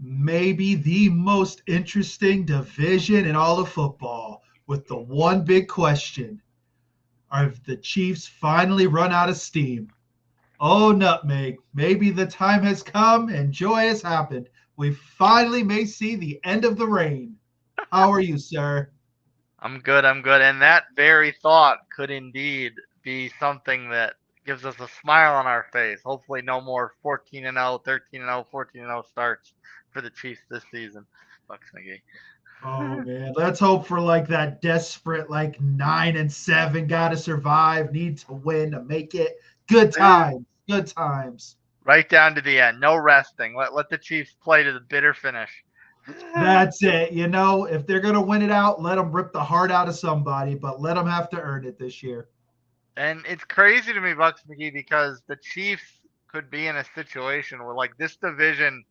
maybe the most interesting division in all of football, with the one big question: are the Chiefs finally run out of steam? Oh, nutmeg, maybe the time has come and joy has happened. We finally may see the end of the rain. How are you, sir? I'm good. I'm good. And that very thought could indeed be something that gives us a smile on our face. Hopefully, no more 14 and 0, 13 and 0, 14 and 0 starts for the Chiefs this season. Bucks Oh McGee. man, let's hope for like that desperate, like 9-7, gotta survive, need to win to make it. Good times, good times. Right down to the end. No resting. Let the Chiefs play to the bitter finish. That's it. If they're gonna win it out, let them rip the heart out of somebody, but let them have to earn it this year. And it's crazy to me, Bucks McGee, because the Chiefs could be in a situation where, like, this division.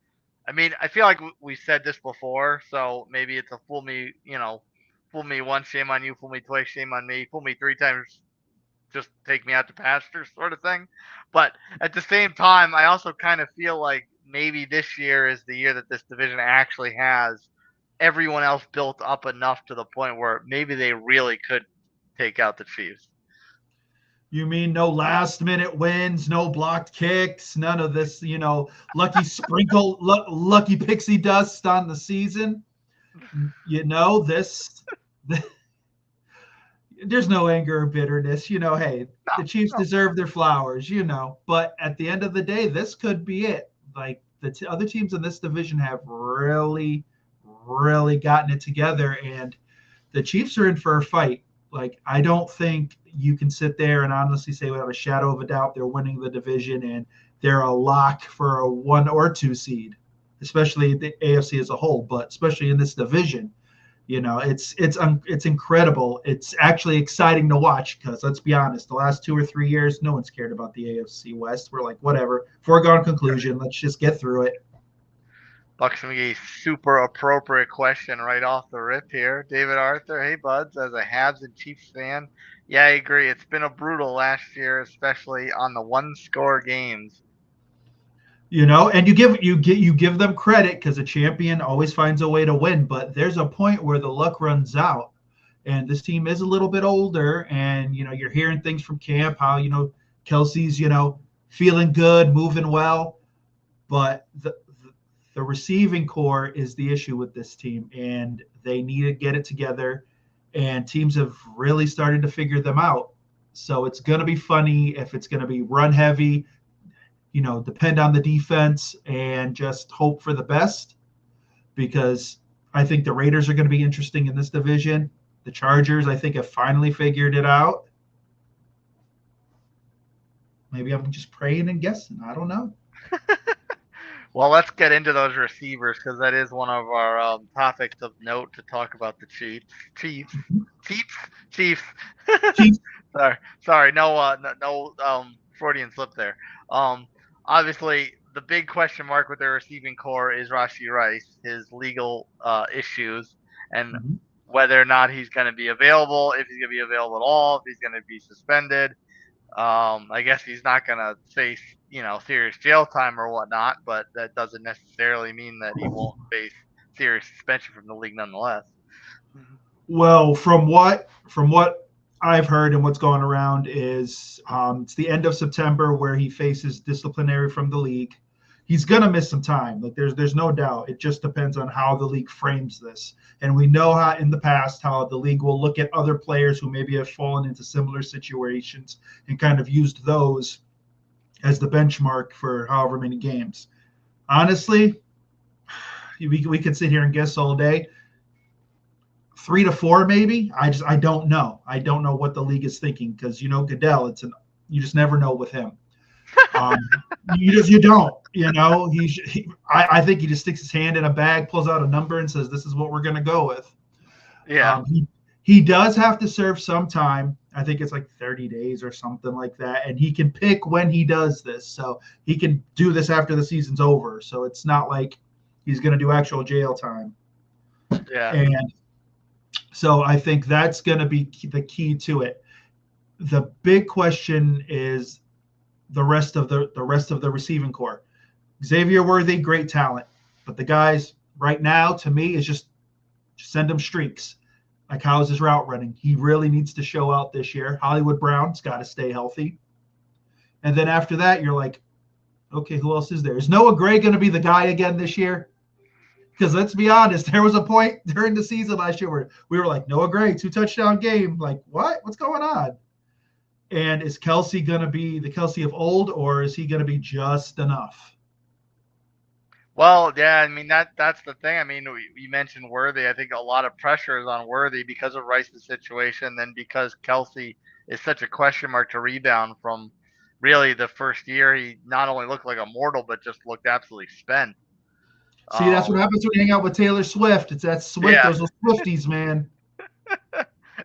I mean, I feel like we said this before, so maybe it's a fool me once, shame on you, fool me twice, shame on me, fool me three times, just take me out to pasture sort of thing. But at the same time, I also kind of feel like maybe this year is the year that this division actually has everyone else built up enough to the point where maybe they really could take out the Chiefs. You mean no last minute wins, no blocked kicks, none of this, lucky sprinkle, lucky pixie dust on the season? This there's no anger or bitterness. Hey, No, the Chiefs no. deserve their flowers. But at the end of the day, this could be it. Like the other teams in this division have really, really gotten it together, and the Chiefs are in for a fight. Like, I don't think you can sit there and honestly say without a shadow of a doubt they're winning the division and they're a lock for a 1 or 2 seed, especially the AFC as a whole, but especially in this division. It's incredible. It's actually exciting to watch because let's be honest, the last 2 or 3 years, no one's cared about the AFC West. We're like, whatever, foregone conclusion. Let's just get through it. Bucks McGee, super appropriate question right off the rip here. David Arthur, hey buds, as a Habs and Chiefs fan, yeah, I agree. It's been a brutal last year, especially on the one-score games. And you give them credit because a champion always finds a way to win, but there's a point where the luck runs out, and this team is a little bit older, and you're hearing things from camp how Kelsey's feeling good, moving well, but the receiving core is the issue with this team, and they need to get it together, and teams have really started to figure them out. So it's going to be funny if it's going to be run heavy, depend on the defense and just hope for the best, because I think the Raiders are going to be interesting in this division. The Chargers, I think, have finally figured it out. Maybe I'm just praying and guessing. I don't know. Well, let's get into those receivers because that is one of our topics of note to talk about the Chiefs. Chiefs, Chiefs, Chiefs. Chiefs. sorry, sorry, no, Freudian slip there. Um, Obviously, the big question mark with their receiving core is Rashee Rice, his legal issues, and Mm-hmm. whether or not he's going to be available, if he's going to be available at all, if he's going to be suspended. I guess he's not going to face, serious jail time or whatnot, but that doesn't necessarily mean that he won't face serious suspension from the league nonetheless. Well, from what I've heard and what's going around is it's the end of September where he faces disciplinary from the league. He's gonna miss some time. Like there's no doubt. It just depends on how the league frames this. And we know how in the past how the league will look at other players who maybe have fallen into similar situations and kind of used those as the benchmark for however many games. Honestly, we could sit here and guess all day. 3 to 4 maybe. I don't know. I don't know what the league is thinking because Goodell. You just never know with him. Um, you don't. I think he just sticks his hand in a bag, pulls out a number, and says, "This is what we're going to go with." Yeah. He does have to serve some time. I think it's like 30 days or something like that, and he can pick when he does this, so he can do this after the season's over. So it's not like he's going to do actual jail time. Yeah. And so I think that's going to be the key to it. The big question is the rest of the receiving core. Xavier Worthy, great talent. But the guys right now, to me, is just send him streaks. Like, how's his route running? He really needs to show out this year. Hollywood Brown's got to stay healthy. And then after that, you're like, okay, who else is there? Is Noah Gray going to be the guy again this year? Because let's be honest, there was a point during the season last year where we were like, Noah Gray, 2-touchdown game. Like, what? What's going on? And is Kelsey going to be the Kelsey of old, or is he going to be just enough? Well, yeah, I mean that's the thing. I mean, you mentioned Worthy. I think a lot of pressure is on Worthy because of Rice's situation, then because Kelsey is such a question mark to rebound from. Really, the first year he not only looked like a mortal, but just looked absolutely spent. See, that's what happens when you hang out with Taylor Swift. It's that Swift, Yeah, those Swifties, man.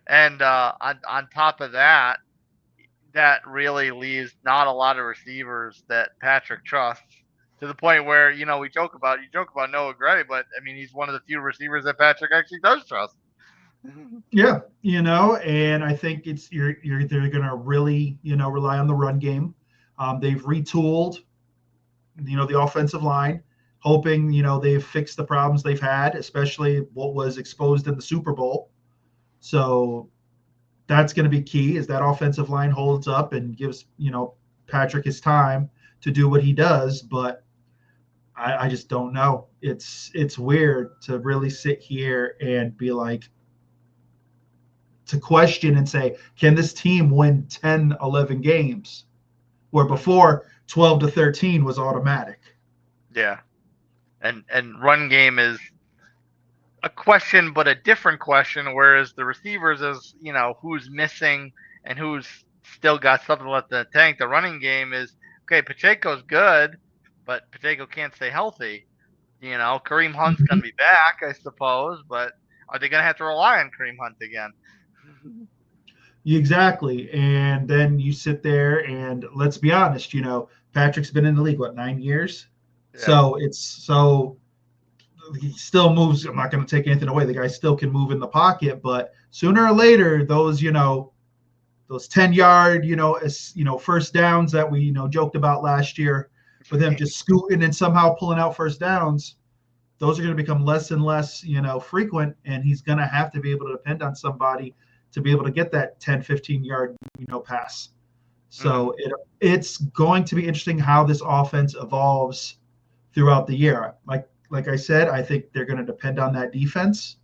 and on top of that, that really leaves not a lot of receivers that Patrick trusts. To the point where we joke about Noah Gray, but I mean he's one of the few receivers that Patrick actually does trust. Yeah, and I think it's they're going to really rely on the run game. They've retooled the offensive line, hoping they've fixed the problems they've had, especially what was exposed in the Super Bowl. So that's going to be key, is that offensive line holds up and gives Patrick his time to do what he does. But I just don't know. It's weird to really sit here and be like, to question and say, can this team win 10, 11 games? Where before 12 to 13 was automatic. Yeah. And run game is a question, but a different question, whereas the receivers is, who's missing and who's still got something left in the tank. The running game is, okay, Pacheco's good, but Pacheco can't stay healthy. Kareem Hunt's going to be back, I suppose, but are they going to have to rely on Kareem Hunt again? Exactly. And then you sit there and let's be honest, Patrick's been in the league, 9 years? Yeah. So he still moves. I'm not going to take anything away. The guy still can move in the pocket, but sooner or later, those 10-yard, first downs that we, joked about last year with him just scooting and somehow pulling out first downs, those are going to become less and less, frequent. And he's going to have to be able to depend on somebody to be able to get that 10, 15-yard, pass. So it's going to be interesting how this offense evolves throughout the year. Like I said, I think they're going to depend on that defense,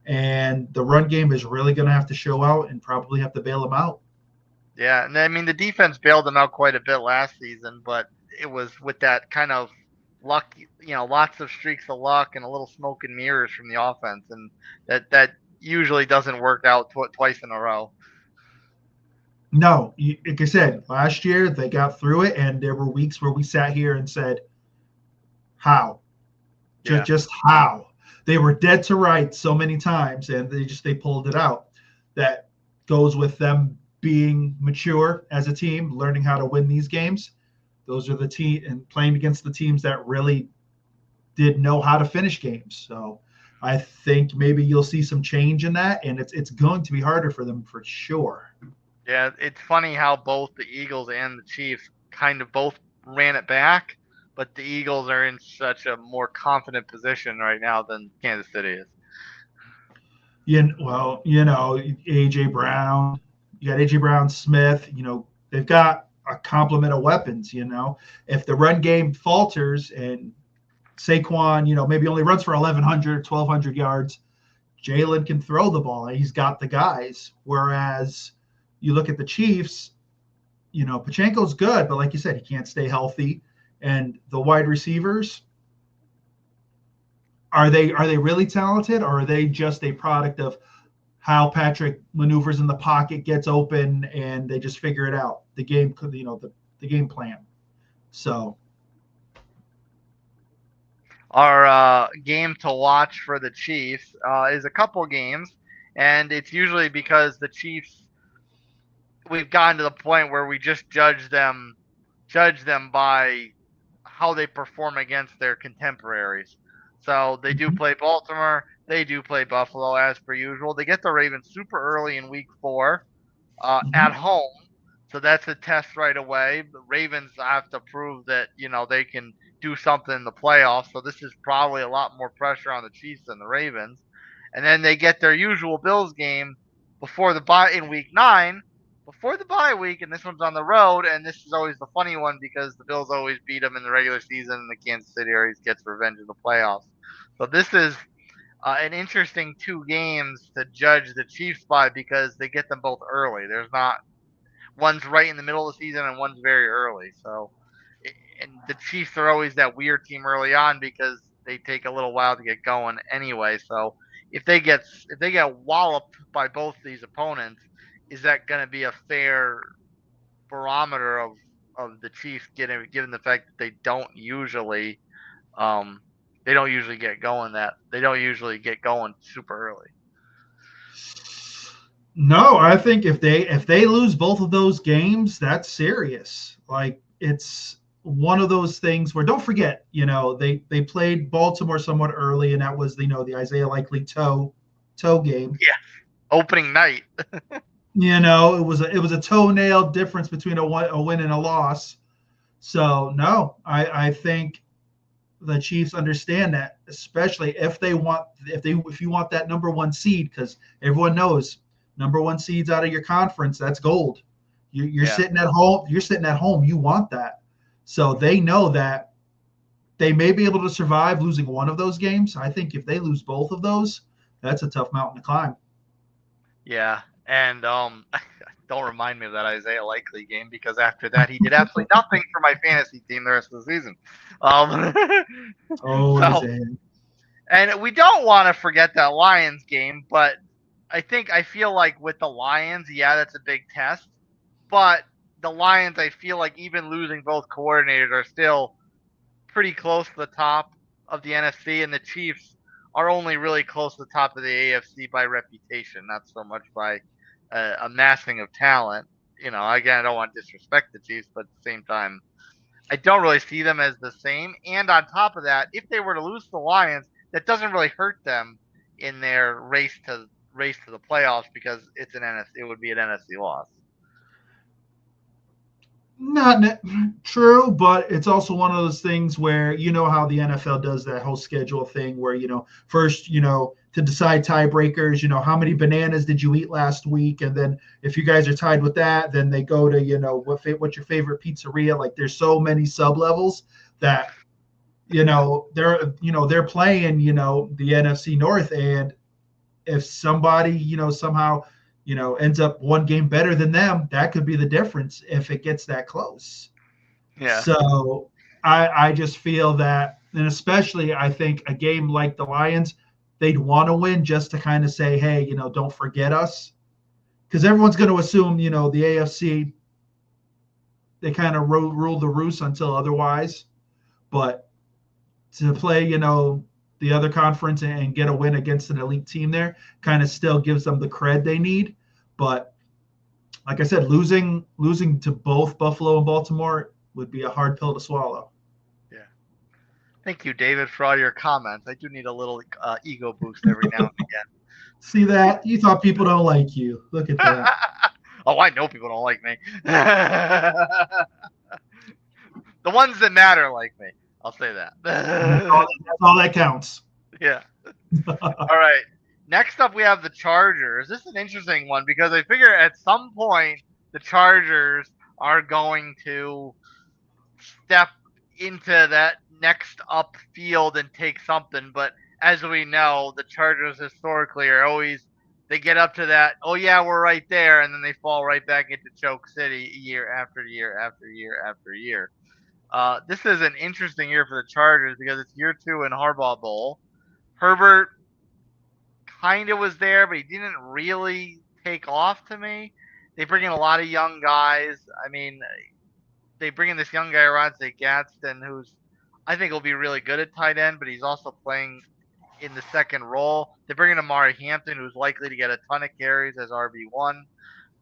and the run game is really going to have to show out and probably have to bail them out. Yeah, and I mean the defense bailed them out quite a bit last season, but it was with that kind of luck, lots of streaks of luck and a little smoke and mirrors from the offense, and that usually doesn't work out twice in a row. No, like I said, last year they got through it, and there were weeks where we sat here and said, how? Just how? They were dead to rights so many times, and they pulled it out. That goes with them being mature as a team, learning how to win these games. Those are the team, and playing against the teams that really did know how to finish games. So I think maybe you'll see some change in that, and it's going to be harder for them for sure. Yeah, it's funny how both the Eagles and the Chiefs kind of both ran it back, but the Eagles are in such a more confident position right now than Kansas City is. AJ Brown, you got AJ Brown, Smith, they've got a complement of weapons. If the run game falters and Saquon, maybe only runs for 1,100, 1,200 yards, Jalen can throw the ball. He's got the guys. Whereas you look at the Chiefs, Pacheco's good, but like you said, he can't stay healthy. And the wide receivers, are they really talented, or are they just a product of how Patrick maneuvers in the pocket, gets open, and they just figure it out? The game, the game plan. So our game to watch for the Chiefs is a couple games, and it's usually because the Chiefs, we've gotten to the point where we just judge them by how they perform against their contemporaries. So they do play Baltimore, they do play Buffalo as per usual. They get the Ravens super early in week 4 at home. So that's a test right away. The Ravens have to prove that, they can do something in the playoffs. So this is probably a lot more pressure on the Chiefs than the Ravens. And then they get their usual Bills game before the bye in week 9, before the bye week, and this one's on the road. And this is always the funny one because the Bills always beat them in the regular season, and the Kansas City always gets revenge in the playoffs. So this is an interesting 2 games to judge the Chiefs by because they get them both early. There's not One's right in the middle of the season and one's very early. So, and the Chiefs are always that weird team early on because they take a little while to get going anyway. So if they get walloped by both these opponents, is that going to be a fair barometer of the Chiefs given the fact that um they don't usually get going super early. No, I think if they lose both of those games, that's serious. Like it's one of those things where don't forget, they played Baltimore somewhat early, and that was the Isaiah Likely toe game. Yeah, opening night. It was a toenail difference between a win and a loss. So no, I think the Chiefs understand that, especially if you want that number one seed, because everyone knows number one seeds out of your conference, that's gold. You're Yeah. sitting at home. You're sitting at home. You want that. So they know that they may be able to survive losing one of those games. I think if they lose both of those, that's a tough mountain to climb. Yeah, and don't remind me of that Isaiah Likely game because after that he did absolutely nothing for my fantasy team the rest of the season. Um, Oh, so, Isaiah. and we don't want to forget that Lions game, but I feel like with the Lions, yeah, that's a big test. But the Lions, I feel like even losing both coordinators are still pretty close to the top of the NFC, and the Chiefs are only really close to the top of the AFC by reputation, not so much by amassing of talent. Again, I don't want to disrespect the Chiefs, but at the same time, I don't really see them as the same. And on top of that, if they were to lose to the Lions, that doesn't really hurt them in their race to the playoffs because it would be an NFC loss. Not true, but it's also one of those things where how the NFL does that whole schedule thing where first to decide tiebreakers, how many bananas did you eat last week, and then if you guys are tied with that, then they go to what's your favorite pizzeria. Like there's so many sub levels that they're playing the NFC North, and if somebody somehow ends up one game better than them, that could be the difference if it gets that close. Yeah. So I just feel that, and especially I think a game like the Lions, they'd want to win just to kind of say, hey, don't forget us, because everyone's going to assume the AFC, they kind of rule the roost until otherwise. But to play the other conference and get a win against an elite team there kind of still gives them the cred they need. But like I said, losing to both Buffalo and Baltimore would be a hard pill to swallow. Yeah. Thank you, David, for all your comments. I do need a little ego boost every now and See that? You thought people don't like you. Look at again. that. Oh, I know people don't like me. The ones that matter like me. I'll say that. That's all that counts. Yeah. All right. Next up, we have the Chargers. This is an interesting one because I figure at some point the Chargers are going to step into that next up field and take something. But as we know, the Chargers historically are always they get up to that, oh yeah, we're right there, and then they fall right back into choke city year after year after year after year. This is an interesting year for the Chargers because it's year 2 in Harbaugh Bowl. Herbert kind of was there, but he didn't really take off to me. They bring in a lot of young guys. I mean, they bring in this young guy, Ronze Gadsden, who's I think will be really good at tight end, but he's also playing in the second role. They bring in Amari Hampton, who's likely to get a ton of carries as RB1.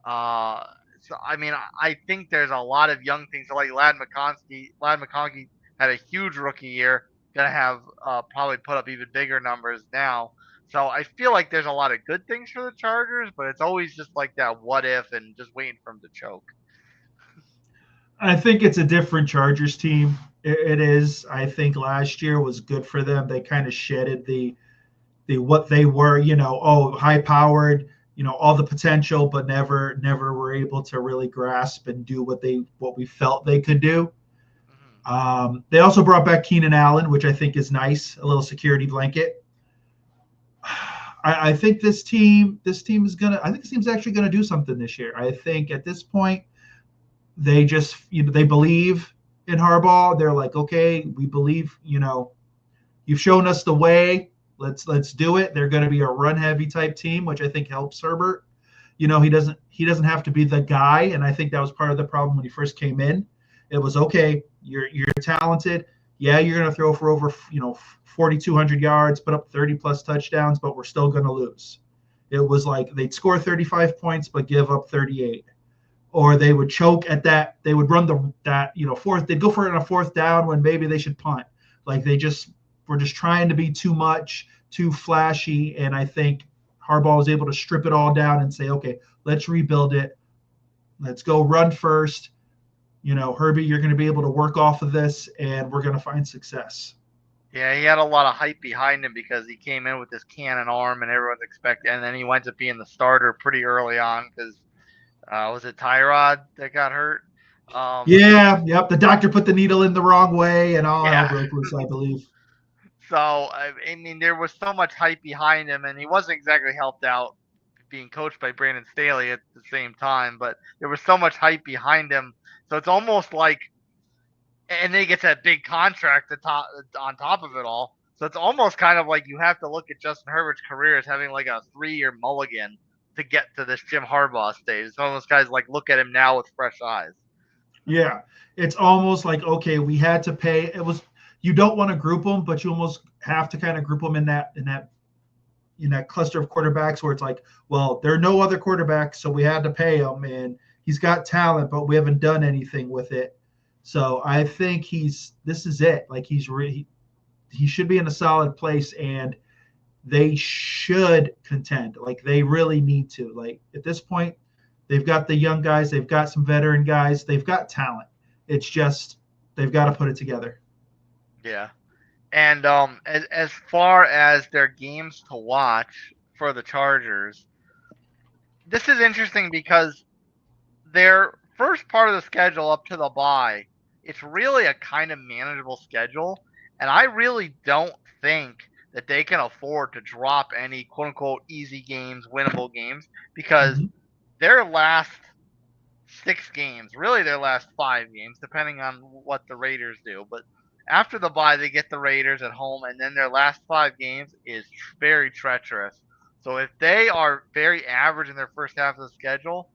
Uh, so I mean, I think there's a lot of young things like Lad McConkey. Lad McConkey had a huge rookie year, gonna have probably put up even bigger numbers now. So I feel like there's a lot of good things for the Chargers, but it's always just like that what if and just waiting for them to choke. I think it's a different Chargers team. It is. I think last year was good for them. They kind of shedded the what they were, high powered, all the potential, but never were able to really grasp and do what we felt they could do. Mhm. They also brought back Keenan Allen, which I think is nice, a little security blanket. I think this team is gonna. I think this team's actually gonna do something this year. I think at this point they just they believe in Harbaugh. They're like, okay, we believe. You've shown us the way. Let's do it. They're going to be a run heavy type team, which I think helps Herbert. He doesn't have to be the guy, and I think that was part of the problem when he first came in. It was okay. You're talented. Yeah, you're going to throw for over 4,200 yards, put up 30 plus touchdowns, but we're still going to lose. It was like they'd score 35 points but give up 38, or they would choke at that. They would run fourth. They'd go for it on a fourth down when maybe they should punt. Like we're just trying to be too much, too flashy, and I think Harbaugh was able to strip it all down and say, okay, let's rebuild it. Let's go run first. Herbie, you're going to be able to work off of this, and we're going to find success. Yeah, he had a lot of hype behind him because he came in with this cannon arm and everyone's expecting, and then he winds up being the starter pretty early on because was it Tyrod that got hurt? Yeah, yep. The doctor put the needle in the wrong way, and all hell Yeah. broke loose, I believe. So I mean, there was so much hype behind him, and he wasn't exactly helped out being coached by Brandon Staley at the same time. But there was so much hype behind him, so it's almost like, and then he gets that big contract on top of it all. So it's almost kind of like you have to look at Justin Herbert's career as having like a 3-year mulligan to get to this Jim Harbaugh stage. Some of those guys like look at him now with fresh eyes. Yeah, it's almost like, okay, we had to pay. It was, you don't want to group them, but you almost have to kind of group them in that cluster of quarterbacks where it's like, well, there are no other quarterbacks, so we had to pay him, and he's got talent, but we haven't done anything with it. So I think this is it. Like he should be in a solid place, and they should contend. Like they really need to. Like at this point, they've got the young guys, they've got some veteran guys, they've got talent. It's just they've got to put it together. Yeah. And as far as their games to watch for the Chargers, this is interesting because their first part of the schedule up to the bye, it's really a kind of manageable schedule, and I really don't think that they can afford to drop any quote unquote easy games, winnable games, because Mm-hmm. their last 6 games, really their last 5 games, depending on what the Raiders do. But after the bye, they get the Raiders at home, and then their last 5 games is very treacherous. So if they are very average in their first half of the schedule,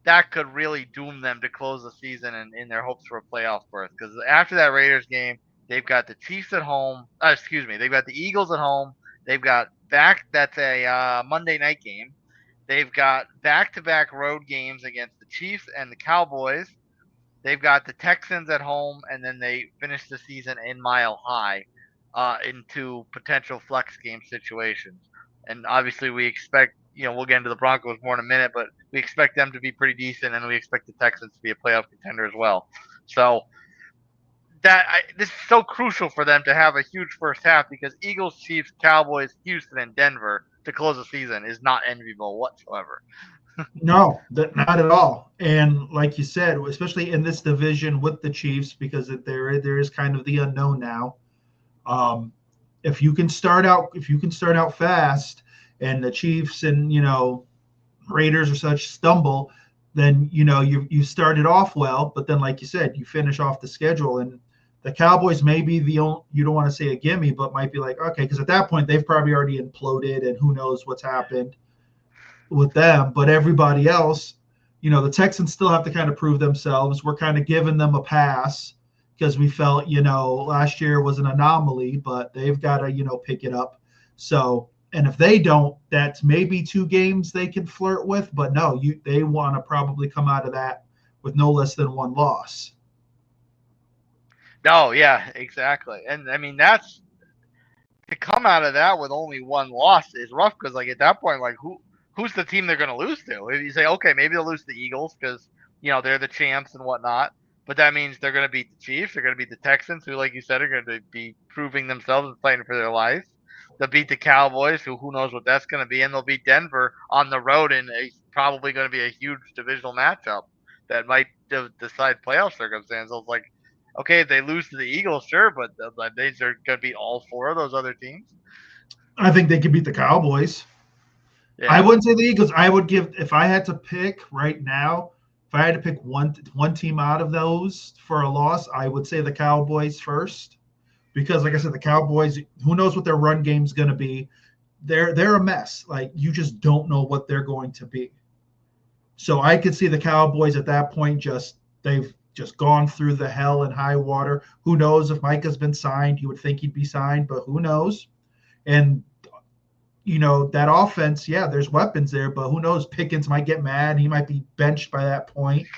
that could really doom them to close the season and in their hopes for a playoff berth. Because after that Raiders game, they've got the Chiefs at home. They've got the Eagles at home. They've got back. That's a Monday night game. They've got back-to-back road games against the Chiefs and the Cowboys. They've got the Texans at home, and then they finish the season in Mile High into potential flex game situations. And obviously, we expect, we'll get into the Broncos more in a minute, but we expect them to be pretty decent, and we expect the Texans to be a playoff contender as well. So this is so crucial for them to have a huge first half because Eagles, Chiefs, Cowboys, Houston, and Denver to close the season is not enviable whatsoever. No, not at all. And like you said, especially in this division with the Chiefs, because there is kind of the unknown now. Um, if you can start out fast, and the Chiefs and Raiders or such stumble, then you started off well, but then like you said, you finish off the schedule, and the Cowboys may be the only, you don't want to say a gimme, but might be like, okay, because at that point they've probably already imploded, and who knows what's happened with them. But everybody else, the Texans still have to kind of prove themselves. We're kind of giving them a pass because we felt, last year was an anomaly, but they've got to, pick it up. So, and if they don't, that's maybe 2 games they can flirt with, but no, they want to probably come out of that with no less than 1 loss. No, yeah, exactly. And I mean, that's to come out of that with only 1 loss is rough because, like, at that point, like, who's the team they're going to lose to? If you say, okay, maybe they'll lose to the Eagles because they're the champs and whatnot. but that means they're going to beat the Chiefs. They're going to beat the Texans, who, like you said, are going to be proving themselves and fighting for their lives. They'll beat the Cowboys, who knows what that's going to be, and they'll beat Denver on the road in a probably going to be a huge divisional matchup that might decide playoff circumstances. Like, okay, if they lose to the Eagles, sure, but they are going to beat all four of those other teams. I think they could beat the Cowboys. I Yeah. wouldn't say the Eagles. I would give if I had to pick right now. If I had to pick one team out of those for a loss, I would say the Cowboys first, because like I said, the Cowboys. Who knows what their run game's going to be? They're a mess. Like you just don't know what they're going to be. So I could see the Cowboys at that point they've just gone through the hell and high water. Who knows if Micah's been signed? You would think he'd be signed, but who knows? And that offense, yeah, there's weapons there, but who knows? Pickens might get mad. He might be benched by that point.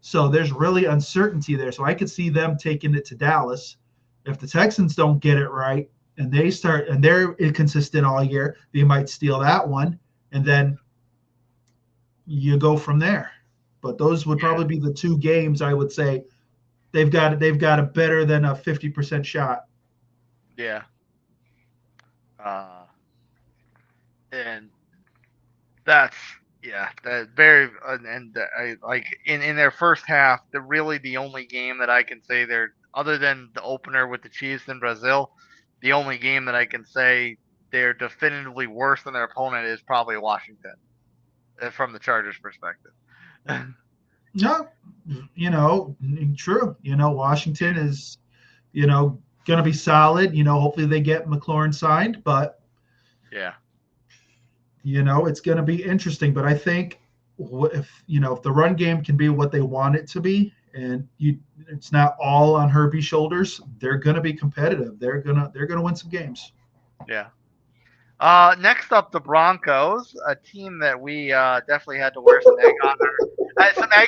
So there's really uncertainty there. So I could see them taking it to Dallas. If the Texans don't get it right and they're inconsistent all year, they might steal that one. And then you go from there. But those would probably be the two games I would say they've got a better than a 50% shot. Yeah. And that's that very and I like in their first half, the only game that I can say they're other than the opener with the Chiefs in Brazil, the only game that I can say they're definitively worse than their opponent is probably Washington, from the Chargers' perspective. No, true. Washington is, going to be solid. Hopefully they get McLaurin signed, but Yeah. it's going to be interesting. But I think if the run game can be what they want it to be, and it's not all on Herbie's shoulders, they're going to be competitive. They're gonna win some games. Yeah. Next up, the Broncos, a team that we definitely had to wear some egg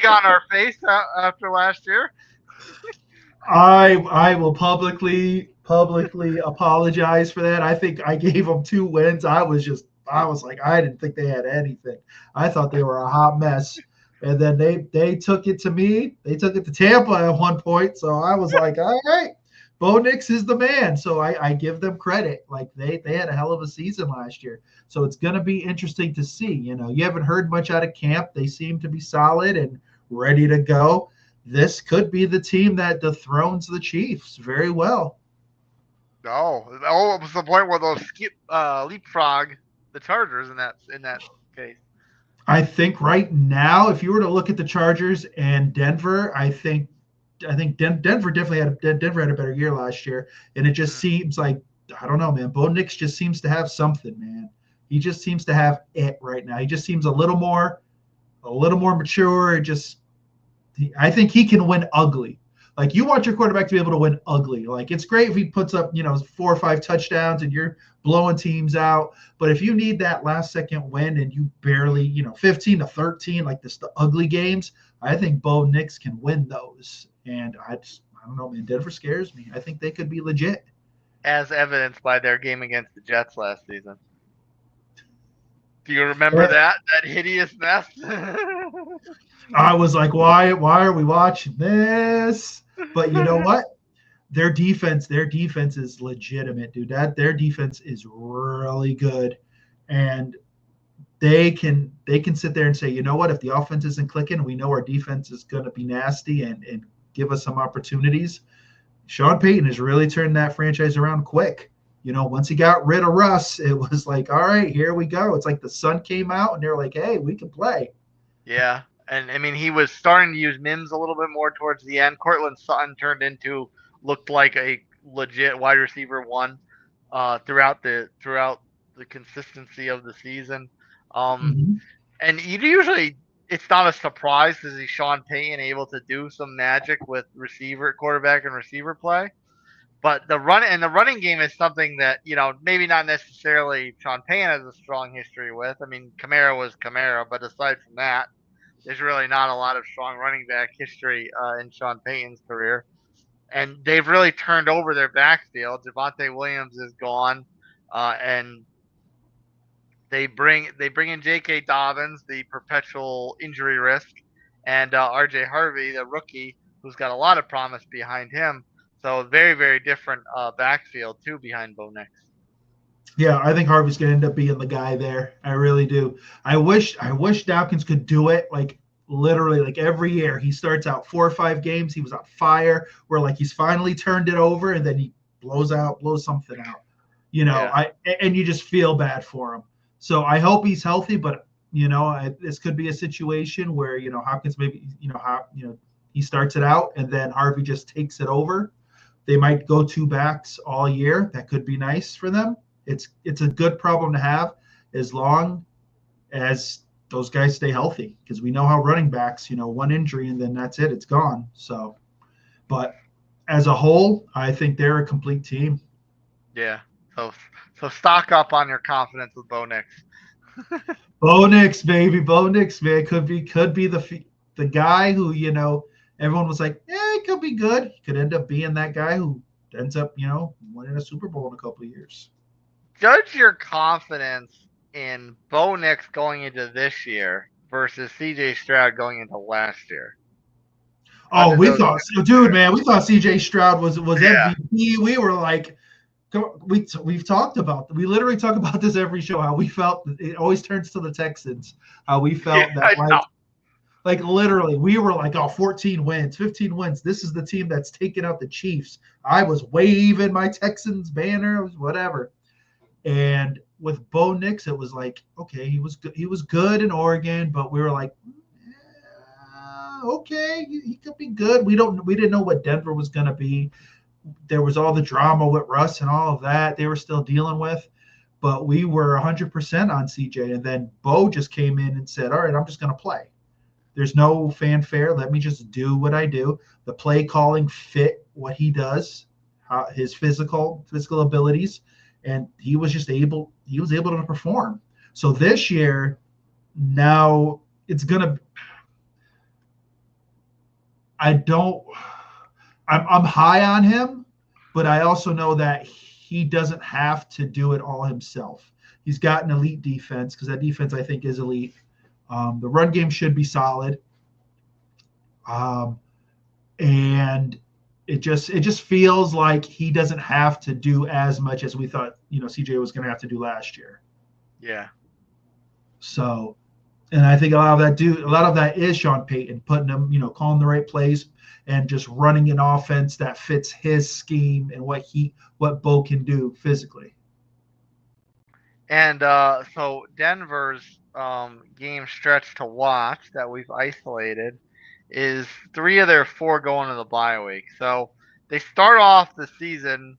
on our face after last year. I will publicly apologize for that. I think I gave them 2 wins. I was like, I didn't think they had anything. I thought they were a hot mess. And then they took it to me. They took it to Tampa at one point. So I was like, all right, Bo Nix is the man. So I give them credit. Like they had a hell of a season last year. So it's gonna be interesting to see. You haven't heard much out of camp. They seem to be solid and ready to go. This could be the team that dethrones the Chiefs very well. Oh, it was the point where they'll leapfrog the Chargers in that case. I think right now, if you were to look at the Chargers and Denver, Denver definitely Denver had a better year last year, and it just seems like I don't know, man. Bo Nix just seems to have something, man. He just seems to have it right now. He just seems a little more mature. I think he can win ugly. Like you want your quarterback to be able to win ugly. Like it's great if he puts up 4 or 5 touchdowns and you're blowing teams out. But if you need that last second win and you barely 15-13 like the ugly games, I think Bo Nix can win those. And I don't know, man. Denver scares me. I think they could be legit. As evidenced by their game against the Jets last season. Do you remember that hideous mess? I was like, why are we watching this? But you know what? Their defense is legitimate, dude. Their defense is really good. And they can sit there and say, you know what, if the offense isn't clicking, we know our defense is gonna be nasty and give us some opportunities. Sean Payton has really turned that franchise around quick. Once he got rid of Russ, it was like, all right, here we go. It's like the sun came out and they're like, hey, we can play. Yeah. And I mean, he was starting to use Mims a little bit more towards the end. Cortland Sutton looked like a legit wide receiver one throughout the consistency of the season. And it's not a surprise to see Sean Payton able to do some magic with quarterback and receiver play. But the running game is something that, maybe not necessarily Sean Payton has a strong history with. I mean, Kamara was Kamara, but aside from that, there's really not a lot of strong running back history in Sean Payton's career. And they've really turned over their backfield. Javonte Williams is gone, and they bring in J.K. Dobbins, the perpetual injury risk, and R.J. Harvey, the rookie, who's got a lot of promise behind him. So very, very different backfield too behind Bo Nix. Yeah, I think Harvey's going to end up being the guy there. I really do. I wish Dawkins could do it like literally like every year. He starts out 4 or 5 games. He was on fire. Where like he's finally turned it over, and then he blows something out. Yeah. And you just feel bad for him. So I hope he's healthy, but this could be a situation where Hopkins maybe he starts it out and then Harvey just takes it over. They might go 2 backs all year. That could be nice for them. It's a good problem to have as long as those guys stay healthy, because we know how running backs, one injury and then that's it. It's gone. So, but as a whole, I think they're a complete team. Yeah. So stock up on your confidence with Bo Nix. Bo Nix, baby. Bo Nix, man, could be the guy who, everyone was like, yeah, it could be good. He could end up being that guy who ends up, winning a Super Bowl in a couple of years. Judge your confidence in Bo Nix going into this year versus CJ Stroud going into last year. Oh, we thought CJ Stroud was MVP. We were like, we've talked about, we literally talk about this every show, how we felt. It always turns to the Texans, how we felt like literally we were like, 14 wins, 15 wins. This is the team that's taking out the Chiefs. I was waving my Texans banner, whatever. And with Bo Nix, it was like, okay, he was good in Oregon, but we were like, okay, he could be good. We didn't know what Denver was going to be. There was all the drama with Russ and all of that they were still dealing with, but we were 100% on CJ. And then Bo just came in and said, all right, I'm just going to play. There's no fanfare. Let me just do what I do. The play calling fit what he does, his physical abilities. And he was able to perform. So this year, now it's going to, I'm high on him, but I also know that he doesn't have to do it all himself. He's got an elite defense, because that defense I think is elite. The run game should be solid. And it just feels like he doesn't have to do as much as we thought, CJ was going to have to do last year. Yeah. So, and I think a lot of that is Sean Payton putting him, calling the right plays and just running an offense that fits his scheme and what Bo can do physically. And so Denver's game stretch to watch that we've isolated is 3 of their 4 going to the bye week. So they start off the season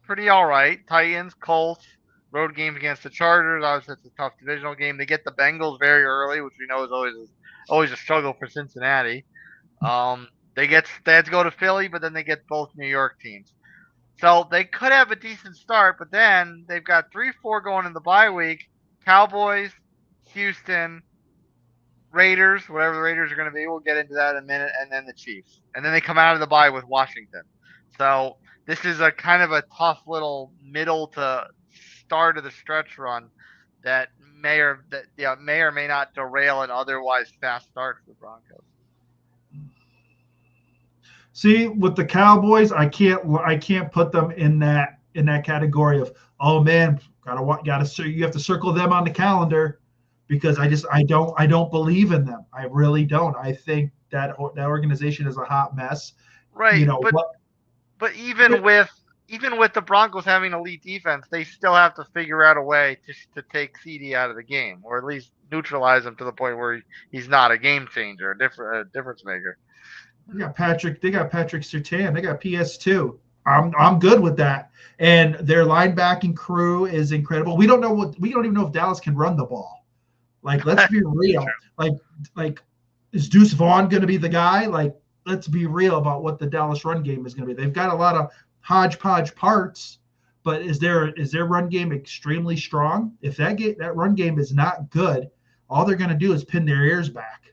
pretty all right. Titans, Colts, road games against the Chargers. Obviously, it's a tough divisional game. They get the Bengals very early, which we know is always a struggle for Cincinnati. They have to go to Philly, but then they get both New York teams. So they could have a decent start, but then they've got 3-4 going in the bye week. Cowboys, Houston, Raiders, whatever the Raiders are going to be. We'll get into that in a minute. And then the Chiefs. And then they come out of the bye with Washington. So this is a kind of a tough little middle to start of the stretch run that may or may not derail an otherwise fast start for the Broncos. See, with the Cowboys, I can't put them in that category of, oh man, you have to circle them on the calendar, because I don't believe in them. I really don't. I think that organization is a hot mess. Right, but even with the Broncos having an elite defense, they still have to figure out a way to take CD out of the game, or at least neutralize him to the point where he's not a game changer, a difference maker. They got Patrick Surtain. They got PS2. I'm good with that. And their linebacking crew is incredible. We don't even know if Dallas can run the ball. Like, let's be real. Like, is Deuce Vaughn going to be the guy? Like, let's be real about what the Dallas run game is going to be. They've got a lot of hodgepodge parts, but is their run game extremely strong? If that run game is not good, all they're going to do is pin their ears back.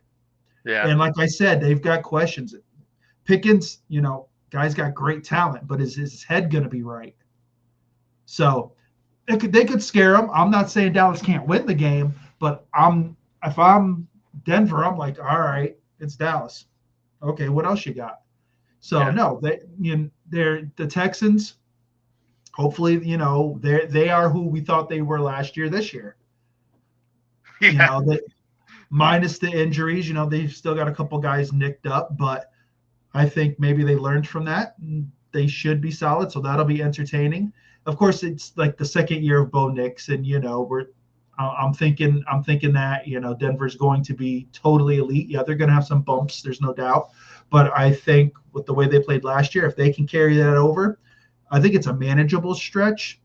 Yeah. And like I said, they've got questions. Pickens, guy's got great talent, but is his head going to be right? So they could scare him. I'm not saying Dallas can't win the game, but if I'm Denver, I'm like, all right, it's Dallas. Okay, what else you got? So Yeah. no, they're the Texans. Hopefully, they are who we thought they were last year. This year, Yeah. they minus the injuries. They've still got a couple guys nicked up, but I think maybe they learned from that. And they should be solid, so that'll be entertaining. Of course, it's like the second year of Bo Nix, and I'm thinking that Denver's going to be totally elite. Yeah, they're going to have some bumps, there's no doubt, but I think with the way they played last year, if they can carry that over, I think it's a manageable stretch.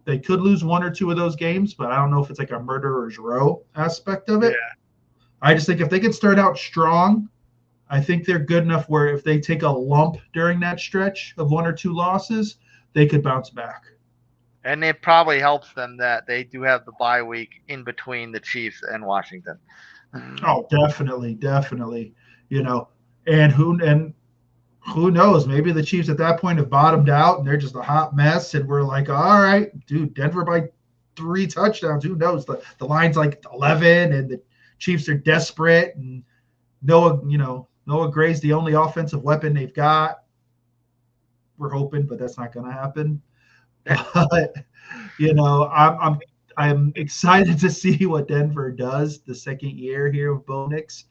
They could lose one or two of those games, but I don't know if it's like a murderer's row aspect of it. Yeah. I just think if they could start out strong, I think they're good enough where if they take a lump during that stretch of one or two losses, they could bounce back. And it probably helps them that they do have the bye week in between the Chiefs and Washington. Oh, definitely, definitely. And who knows? Maybe the Chiefs at that point have bottomed out and they're just a hot mess, and we're like, all right, dude, Denver by 3 touchdowns. Who knows? The line's like 11, and the Chiefs are desperate, and Noah Gray's the only offensive weapon they've got. We're hoping, but that's not going to happen. But I'm excited to see what Denver does the second year here with Bo Nix.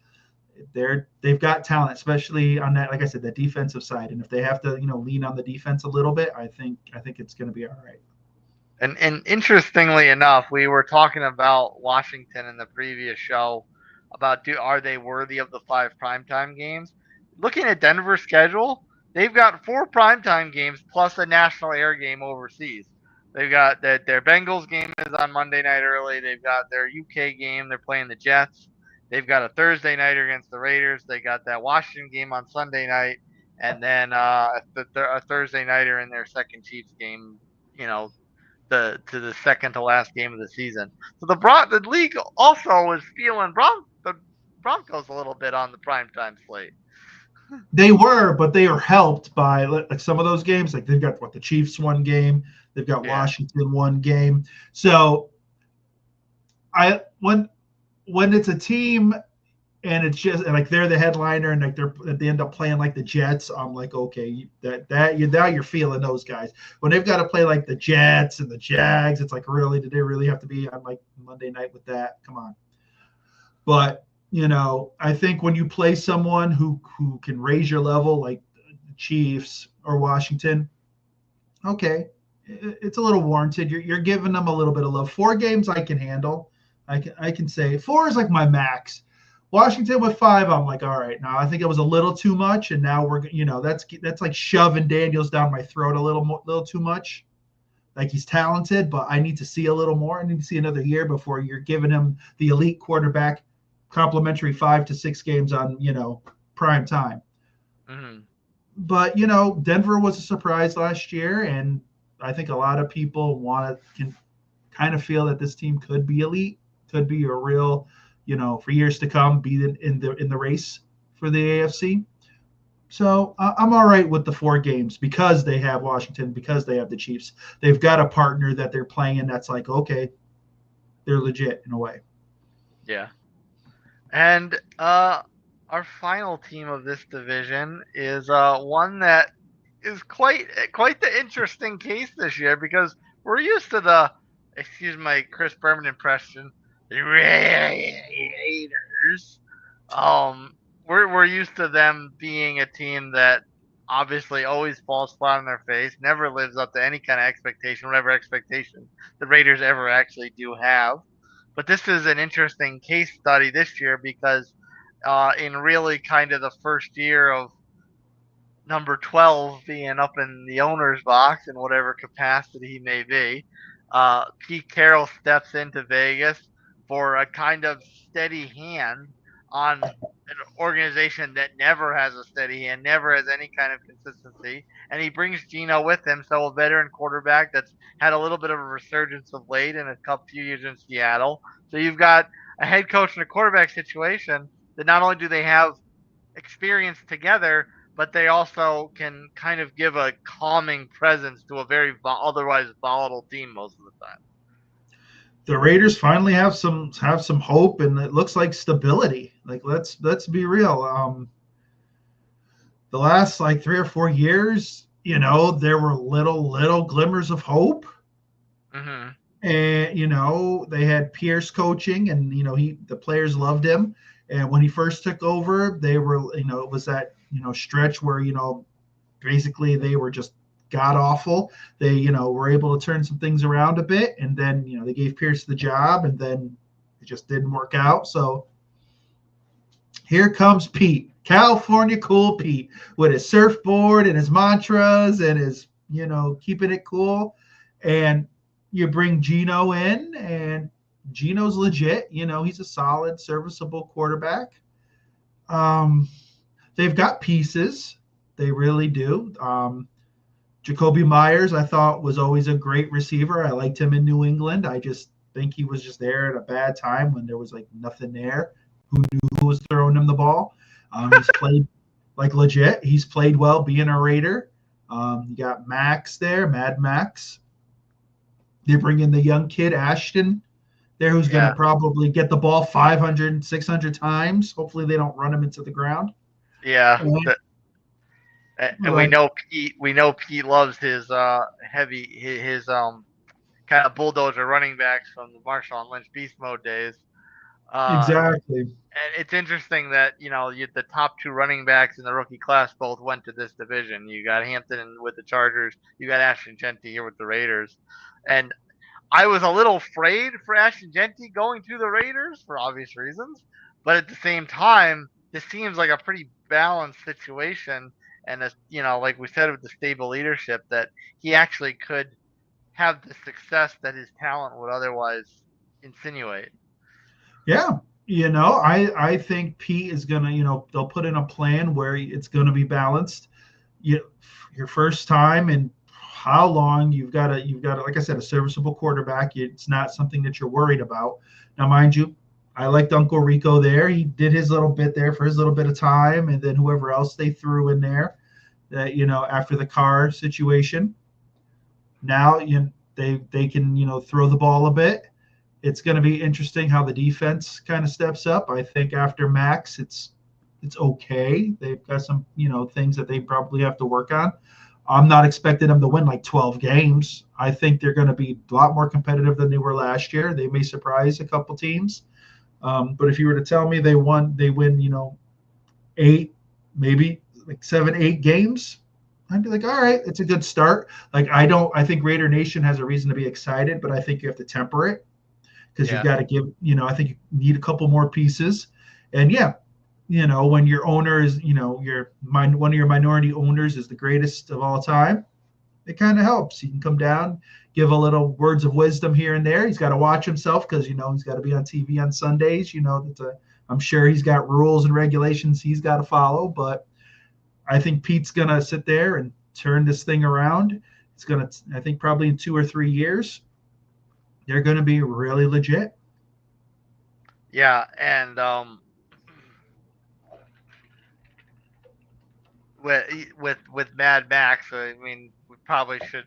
They've got talent, especially on that, like I said, the defensive side. And if they have to, lean on the defense a little bit, I think it's going to be all right. And interestingly enough, we were talking about Washington in the previous show about are they worthy of the 5 primetime games? Looking at Denver's schedule, they've got 4 primetime games plus a national air game overseas. They've got their Bengals game is on Monday night early. They've got their UK game. They're playing the Jets. They've got a Thursday nighter against the Raiders. They got that Washington game on Sunday night, and then a Thursday nighter in their second Chiefs game. To the second to last game of the season. So the league also is feeling the Broncos a little bit on the primetime slate. They were, but they are helped by like some of those games. Like they've got the Chiefs one game, they've got Washington one game. So when it's a team and it's just like they're the headliner and like they end up playing like the Jets, I'm like, okay, you're feeling those guys. When they've got to play like the Jets and the Jags, it's like, really, did they really have to be on like Monday night with that? Come on. But I think when you play someone who can raise your level, like the Chiefs or Washington, okay, it's a little warranted. You're giving them a little bit of love. 4 games I can handle. I can say 4 is like my max. Washington with 5, I'm like, all right, now I think it was a little too much, and now we're, that's like shoving Daniels down my throat a little too much. Like he's talented, but I need to see a little more. I need to see another year before you're giving him the elite quarterback, complimentary 5 to 6 games on, prime time. Mm-hmm. But Denver was a surprise last year, and I think a lot of people can kind of feel that this team could be elite, could be a real, for years to come, be in the race for the AFC. So I'm all right with the 4 games because they have Washington, because they have the Chiefs. They've got a partner that they're playing, and that's like, okay, they're legit in a way. Yeah. And our final team of this division is one that is quite the interesting case this year because we're used to the, excuse my Chris Berman impression, the Raiders. We're used to them being a team that obviously always falls flat on their face, never lives up to any kind of expectation, whatever expectation the Raiders ever actually do have. But this is an interesting case study this year because in really kind of the first year of number 12 being up in the owner's box in whatever capacity he may be, Pete Carroll steps into Vegas for a kind of steady hand on an organization that never has a steady hand, never has any kind of consistency. And he brings Geno with him, so a veteran quarterback that's had a little bit of a resurgence of late in a few years in Seattle. So you've got a head coach and a quarterback situation that not only do they have experience together, but they also can kind of give a calming presence to a very otherwise volatile team most of the time. the Raiders finally have some hope, and it looks like stability. Like let's be real. The last like 3 or 4 years, there were little glimmers of hope. Mm-hmm. And they had Pierce coaching, and the players loved him. And when he first took over, they were it was that stretch where basically they were just god awful. They were able to turn some things around a bit, and then they gave Pierce the job, and then it just didn't work out. So here comes Pete, California cool Pete, with his surfboard and his mantras and his keeping it cool. And you bring Geno in, and Geno's legit. He's a solid, serviceable quarterback. They've got pieces. They really do. Jacoby Myers, I thought, was always a great receiver. I liked him in New England. I just think he was just there at a bad time when there was like nothing there. Who knew who was throwing him the ball? He's played like legit. He's played well being a Raider. You got Max there, Mad Max. They bring in the young kid, Ashton, there, who's going to probably get the ball 500, 600 times. Hopefully they don't run him into the ground. Yeah. And we know Pete loves his his kind of bulldozer running backs from the Marshawn Lynch beast mode days. Exactly. And it's interesting that the top two running backs in the rookie class both went to this division. You got Hampton with the Chargers. You got Ashton Genty here with the Raiders. And I was a little afraid for Ashton Genty going to the Raiders for obvious reasons, but at the same time, this seems like a pretty balanced situation. And like we said, with the stable leadership, that he actually could have the success that his talent would otherwise insinuate. Yeah. I think Pete is going to, they'll put in a plan where it's going to be balanced. Your first time and how long you've got like I said, a serviceable quarterback. It's not something that you're worried about. Now, mind you, I liked Uncle Rico there. He did his little bit there for his little bit of time, and then whoever else they threw in there, that after the Carr situation. Now they can throw the ball a bit. It's going to be interesting how the defense kind of steps up. I think after Max, it's okay. They've got some things that they probably have to work on. I'm not expecting them to win like 12 games. I think they're going to be a lot more competitive than they were last year. They may surprise a couple teams. But if you were to tell me they win, 8, maybe like 7, 8 games, I'd be like, all right, it's a good start. Like I think Raider Nation has a reason to be excited, but I think you have to temper it because you've got to give, I think you need a couple more pieces. And when your owner is, one of your minority owners is the greatest of all time, it kind of helps. He can come down, give a little words of wisdom here and there. He's got to watch himself because, he's got to be on TV on Sundays. I'm sure he's got rules and regulations he's got to follow. But I think Pete's going to sit there and turn this thing around. It's going to, I think probably in 2 or 3 years, they're going to be really legit. Yeah, and with Mad Max, I mean, we probably should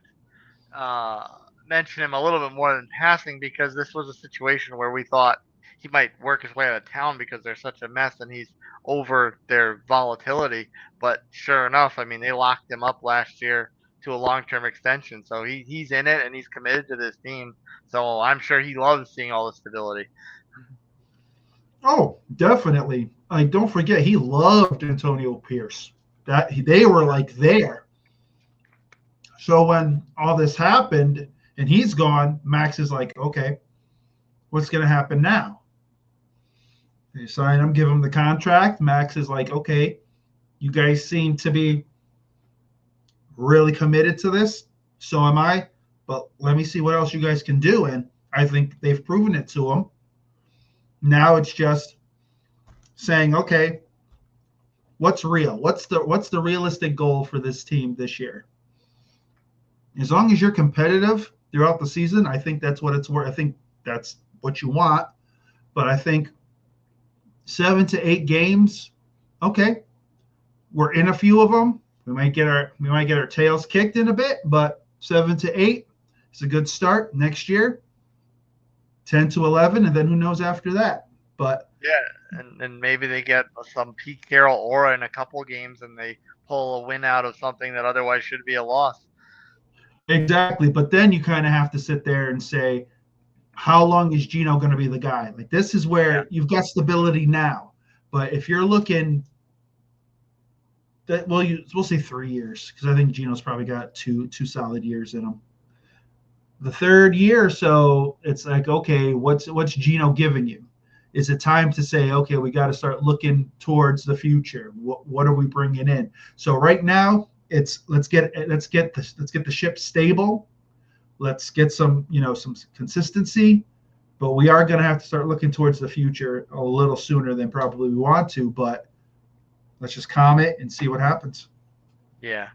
mention him a little bit more than passing, because this was a situation where we thought he might work his way out of town because they're such a mess and he's over their volatility. But sure enough, I mean, they locked him up last year to a long-term extension, so he's in it and he's committed to this team. So I'm sure he loves seeing all the stability. Oh, definitely. Don't forget, he loved Antonio Pierce. That they were like there. So when all this happened and he's gone, Max is like, okay, what's going to happen now? They sign him, give him the contract. Max is like, okay, you guys seem to be really committed to this. So am I. But let me see what else you guys can do. And I think they've proven it to him. Now it's just saying, okay, what's real? What's the realistic goal for this team this year? As long as you're competitive throughout the season, I think that's what it's worth. I think that's what you want. But I think 7 to 8 games, okay, we're in a few of them. We might get our tails kicked in a bit, but 7 to 8 is a good start. Next year, 10 to 11, and then who knows after that. But Yeah, and maybe they get some Pete Carroll aura in a couple games, and they pull a win out of something that otherwise should be a loss. exactly. But then you kind of have to sit there and say, how long is Geno going to be the guy? Like, this is Yeah. where you've got stability now. But if you're looking that, well, we'll say 3 years, because I think Geno's probably got two solid years in him. The third year, so it's like, okay, what's Geno giving you? Is it time to say, okay, we got to start looking towards the future? What are we bringing in? So right now, it's let's get the ship stable. Let's get some consistency, but we are going to have to start looking towards the future a little sooner than probably we want to. But let's just calm it and see what happens. Yeah.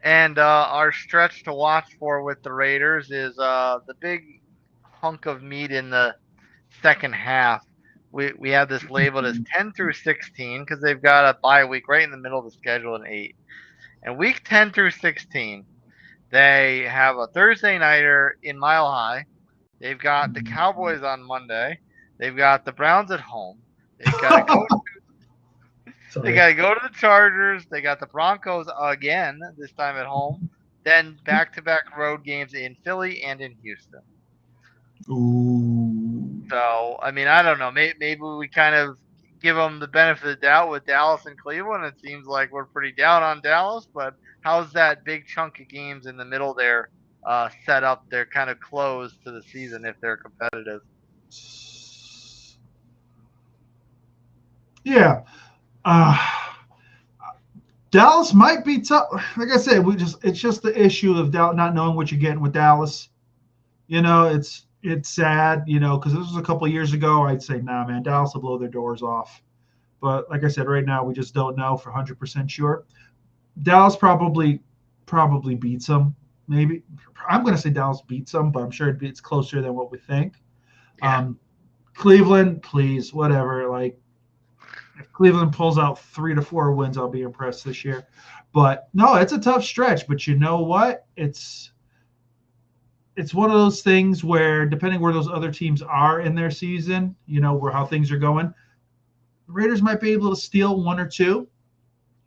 And our stretch to watch for with the Raiders is the big hunk of meat in the second half. We have this labeled as 10 through 16 because they've got a bye week right in the middle of the schedule in 8. And week 10 through 16, they have a Thursday nighter in Mile High. They've got the Cowboys on Monday. They've got the Browns at home. They've got to go. They got to go to the Chargers. They got the Broncos again, this time at home. Then back-to-back road games in Philly and in Houston. Ooh. So, I mean, I don't know. Maybe we kind of give them the benefit of the doubt with Dallas and Cleveland. It seems like we're pretty down on Dallas, but how's that big chunk of games in the middle there set up? They're kind of closed to the season if they're competitive. Yeah. Dallas might be tough. Like I said, it's just the issue of not knowing what you're getting with Dallas. It's sad, because this was a couple of years ago. I'd say, nah, man, Dallas will blow their doors off. But like I said, right now we just don't know for 100% sure. Dallas probably beats them. Maybe I'm going to say Dallas beats them, but I'm sure it's closer than what we think. Yeah. Cleveland, please, whatever. Like, if Cleveland pulls out 3 to 4 wins, I'll be impressed this year. But no, it's a tough stretch. But you know what? It's one of those things where, depending where those other teams are in their season, where how things are going, the Raiders might be able to steal 1 or 2.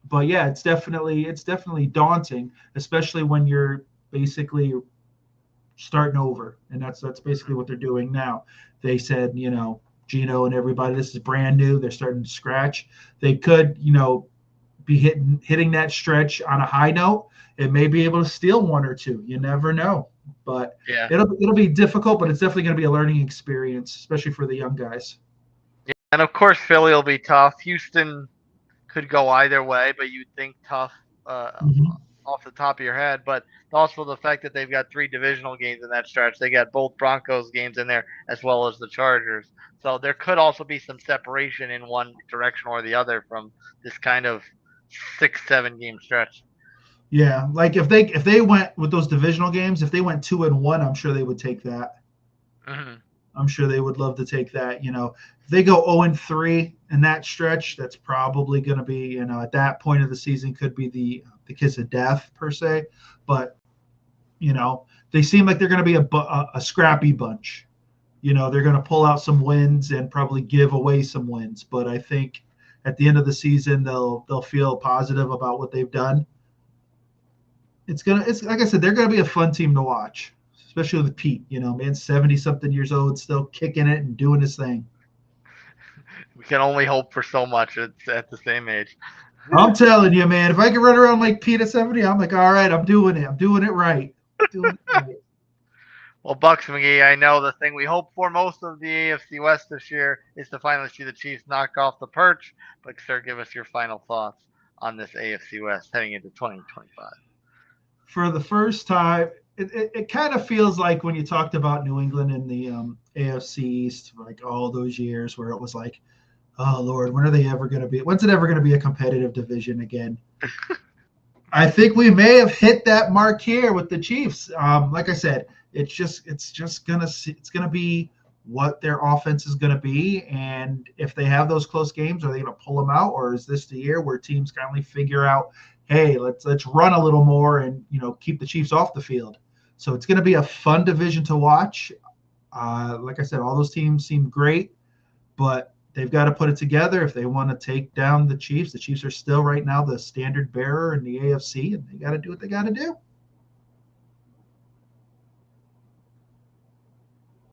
But yeah, it's definitely daunting, especially when you're basically starting over, and that's basically what they're doing now. They said, Geno and everybody, this is brand new. They're starting to scratch. They could, be hitting that stretch on a high note and may be able to steal 1 or 2. You never know. But yeah, it'll be difficult, but it's definitely going to be a learning experience, especially for the young guys. yeah. And of course, Philly will be tough. Houston could go either way, but you'd think tough off the top of your head. But also the fact that they've got 3 divisional games in that stretch. They got both Broncos games in there as well as the Chargers. So there could also be some separation in one direction or the other from this kind of 6-7 game stretch. Yeah, like if they went with those divisional games, if they went 2-1, I'm sure they would take that. Mm-hmm. I'm sure they would love to take that. If they go 0-3 in that stretch, that's probably going to be, at that point of the season, could be the kiss of death per se. But they seem like they're going to be a scrappy bunch. They're going to pull out some wins and probably give away some wins. But I think at the end of the season, they'll feel positive about what they've done. It's like I said, they're gonna be a fun team to watch, especially with Pete. Man, 70-something years old, still kicking it and doing his thing. We can only hope for so much at the same age. I'm telling you, man, if I can run around like Pete at 70, I'm like, all right, I'm doing it. I'm doing it right. Well, Bucks McGee, I know the thing we hope for most of the AFC West this year is to finally see the Chiefs knock off the perch. But sir, give us your final thoughts on this AFC West heading into 2025. For the first time, it kind of feels like when you talked about New England in the AFC East, like all those years where it was like, oh Lord, when are they ever going to be? When's it ever going to be a competitive division again? I think we may have hit that mark here with the Chiefs. Like I said, it's just gonna be what their offense is gonna be, and if they have those close games, are they gonna pull them out, or is this the year where teams finally figure out, hey, let's run a little more and keep the Chiefs off the field? So it's gonna be a fun division to watch. Like I said, all those teams seem great, but they've got to put it together if they want to take down the Chiefs. The Chiefs are still right now the standard bearer in the AFC, and they got to do what they got to do.